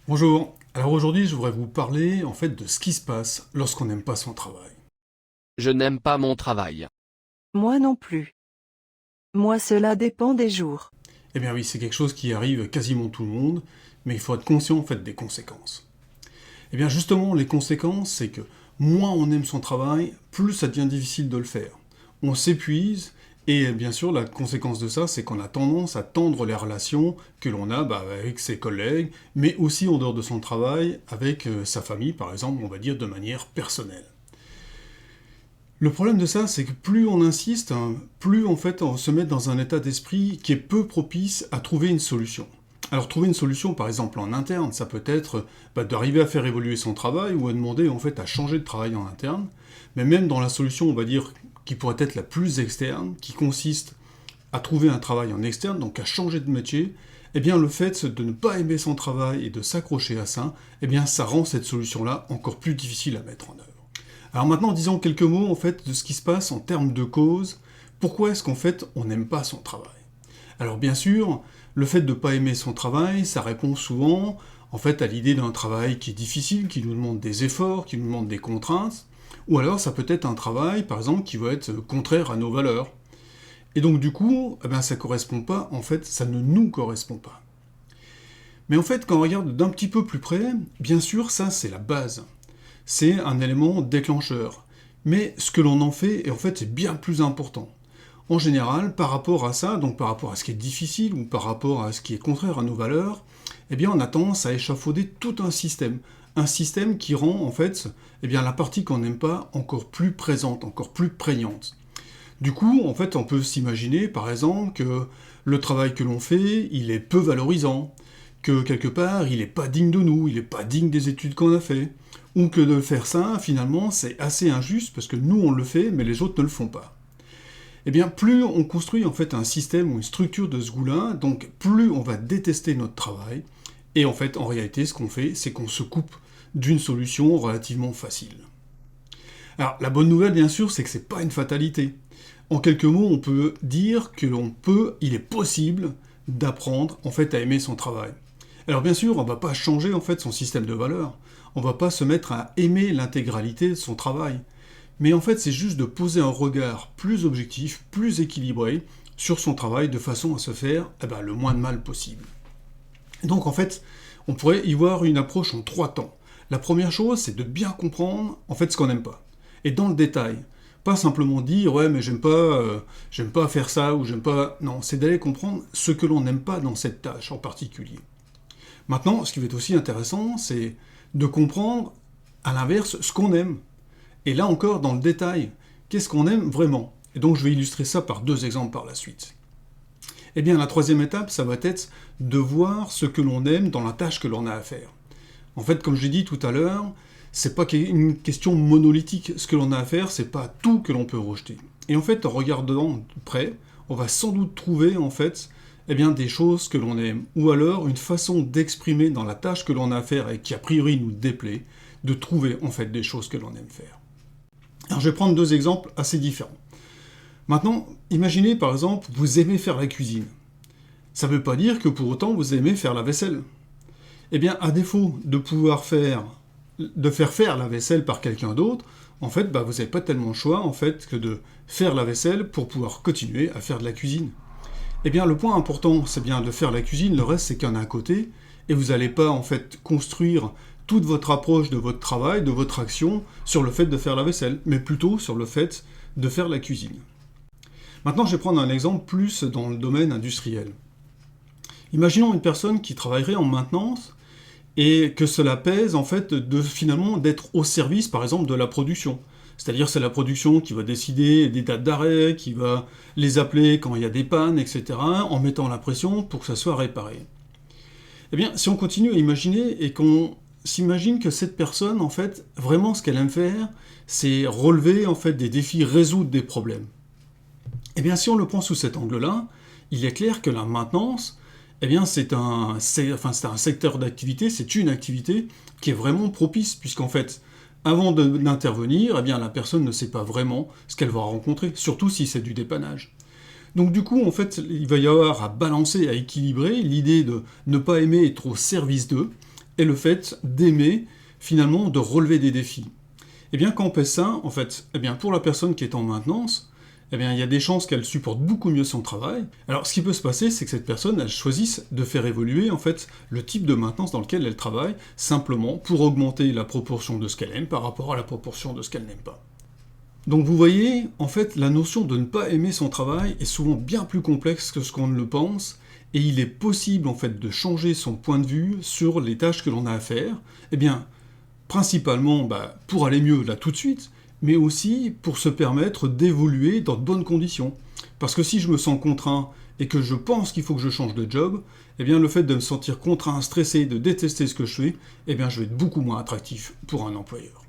Bonjour, alors aujourd'hui je voudrais vous parler en fait de ce qui se passe lorsqu'on n'aime pas son travail. Je n'aime pas mon travail. Moi non plus. Moi cela dépend des jours. Eh bien oui, c'est quelque chose qui arrive quasiment tout le monde, mais il faut être conscient en fait des conséquences. Eh bien justement, les conséquences, c'est que moins on aime son travail, plus ça devient difficile de le faire. On s'épuise, et bien sûr la conséquence de ça, c'est qu'on a tendance à tendre les relations que l'on a avec ses collègues, mais aussi en dehors de son travail, avec sa famille par exemple, on va dire de manière personnelle. Le problème de ça, c'est que plus on insiste, hein, plus en fait on se met dans un état d'esprit qui est peu propice à trouver une solution. Alors trouver une solution, par exemple en interne, ça peut être d'arriver à faire évoluer son travail ou à demander en fait à changer de travail en interne. Mais même dans la solution, on va dire qui pourrait être la plus externe, qui consiste à trouver un travail en externe, donc à changer de métier, eh bien le fait de ne pas aimer son travail et de s'accrocher à ça, eh bien ça rend cette solution-là encore plus difficile à mettre en œuvre. Alors maintenant, disons quelques mots en fait de ce qui se passe en termes de cause. Pourquoi est-ce qu'en fait on n'aime pas son travail? Alors bien sûr, le fait de ne pas aimer son travail, ça répond souvent en fait à l'idée d'un travail qui est difficile, qui nous demande des efforts, qui nous demande des contraintes, ou alors ça peut être un travail par exemple qui va être contraire à nos valeurs. Et donc du coup, eh bien, ça correspond pas, en fait, ça ne nous correspond pas. Mais en fait, quand on regarde d'un petit peu plus près, bien sûr, ça c'est la base. C'est un élément déclencheur. Mais ce que l'on en fait, en fait, est bien plus important. En général, par rapport à ça, donc par rapport à ce qui est difficile ou par rapport à ce qui est contraire à nos valeurs, eh bien, on a tendance à échafauder tout un système. Un système qui rend, en fait, eh bien, la partie qu'on n'aime pas encore plus présente, encore plus prégnante. Du coup, en fait, on peut s'imaginer, par exemple, que le travail que l'on fait, il est peu valorisant, que quelque part, il n'est pas digne de nous, il n'est pas digne des études qu'on a fait, ou que de faire ça, finalement, c'est assez injuste parce que nous, on le fait, mais les autres ne le font pas. Eh bien, plus on construit en fait un système ou une structure de ce goût-là, donc plus on va détester notre travail, et en fait, en réalité, ce qu'on fait, c'est qu'on se coupe d'une solution relativement facile. Alors, la bonne nouvelle, bien sûr, c'est que c'est pas une fatalité. En quelques mots, on peut dire que il est possible d'apprendre en fait à aimer son travail. Alors bien sûr, on ne va pas changer en fait son système de valeurs. On ne va pas se mettre à aimer l'intégralité de son travail. Mais en fait, c'est juste de poser un regard plus objectif, plus équilibré sur son travail de façon à se faire le moins de mal possible. Et donc en fait, on pourrait y voir une approche en trois temps. La première chose, c'est de bien comprendre en fait ce qu'on n'aime pas. Et dans le détail. Pas simplement dire ouais mais j'aime pas faire ça ou j'aime pas. Non, c'est d'aller comprendre ce que l'on n'aime pas dans cette tâche en particulier. Maintenant, ce qui va être aussi intéressant, c'est de comprendre à l'inverse ce qu'on aime. Et là encore dans le détail, qu'est-ce qu'on aime vraiment? Et donc je vais illustrer ça par deux exemples par la suite. Eh bien la troisième étape, ça va être de voir ce que l'on aime dans la tâche que l'on a à faire. En fait, comme je l'ai dit tout à l'heure, c'est pas une question monolithique. Ce que l'on a à faire, c'est pas tout que l'on peut rejeter. Et en fait, en regardant de près, on va sans doute trouver en fait des choses que l'on aime, ou alors une façon d'exprimer dans la tâche que l'on a à faire et qui a priori nous déplaît, de trouver en fait des choses que l'on aime faire. Alors je vais prendre deux exemples assez différents. Maintenant, imaginez par exemple, vous aimez faire la cuisine. Ça ne veut pas dire que pour autant vous aimez faire la vaisselle. Eh bien, à défaut de faire faire la vaisselle par quelqu'un d'autre, en fait, vous n'avez pas tellement le choix en fait que de faire la vaisselle pour pouvoir continuer à faire de la cuisine. Eh bien, le point important, c'est bien de faire la cuisine, le reste, c'est qu'il y en a un côté, et vous n'allez pas, en fait, construire toute votre approche de votre travail, de votre action, sur le fait de faire la vaisselle, mais plutôt sur le fait de faire la cuisine. Maintenant, je vais prendre un exemple plus dans le domaine industriel. Imaginons une personne qui travaillerait en maintenance, et que cela pèse, en fait, finalement, d'être au service, par exemple, de la production. C'est-à-dire c'est la production qui va décider des dates d'arrêt, qui va les appeler quand il y a des pannes, etc., en mettant la pression pour que ça soit réparé. Eh bien, si on continue à imaginer et qu'on s'imagine que cette personne, en fait, vraiment ce qu'elle aime faire, c'est relever, en fait, des défis, résoudre des problèmes. Eh bien, si on le prend sous cet angle-là, il est clair que la maintenance, eh bien, c'est un secteur d'activité, c'est une activité qui est vraiment propice, puisqu'en fait, avant d'intervenir, eh bien, la personne ne sait pas vraiment ce qu'elle va rencontrer, surtout si c'est du dépannage. Donc du coup, en fait, il va y avoir à balancer, à équilibrer l'idée de ne pas aimer être au service d'eux, est le fait d'aimer, finalement, de relever des défis. Eh bien, quand on pèse ça, en fait, eh bien, pour la personne qui est en maintenance, eh bien, il y a des chances qu'elle supporte beaucoup mieux son travail. Alors, ce qui peut se passer, c'est que cette personne, elle choisisse de faire évoluer, en fait, le type de maintenance dans lequel elle travaille, simplement pour augmenter la proportion de ce qu'elle aime par rapport à la proportion de ce qu'elle n'aime pas. Donc vous voyez, en fait, la notion de ne pas aimer son travail est souvent bien plus complexe que ce qu'on ne le pense, et il est possible, en fait, de changer son point de vue sur les tâches que l'on a à faire, eh bien, principalement pour aller mieux là tout de suite, mais aussi pour se permettre d'évoluer dans de bonnes conditions. Parce que si je me sens contraint et que je pense qu'il faut que je change de job, eh bien le fait de me sentir contraint, stressé, de détester ce que je fais, eh bien je vais être beaucoup moins attractif pour un employeur.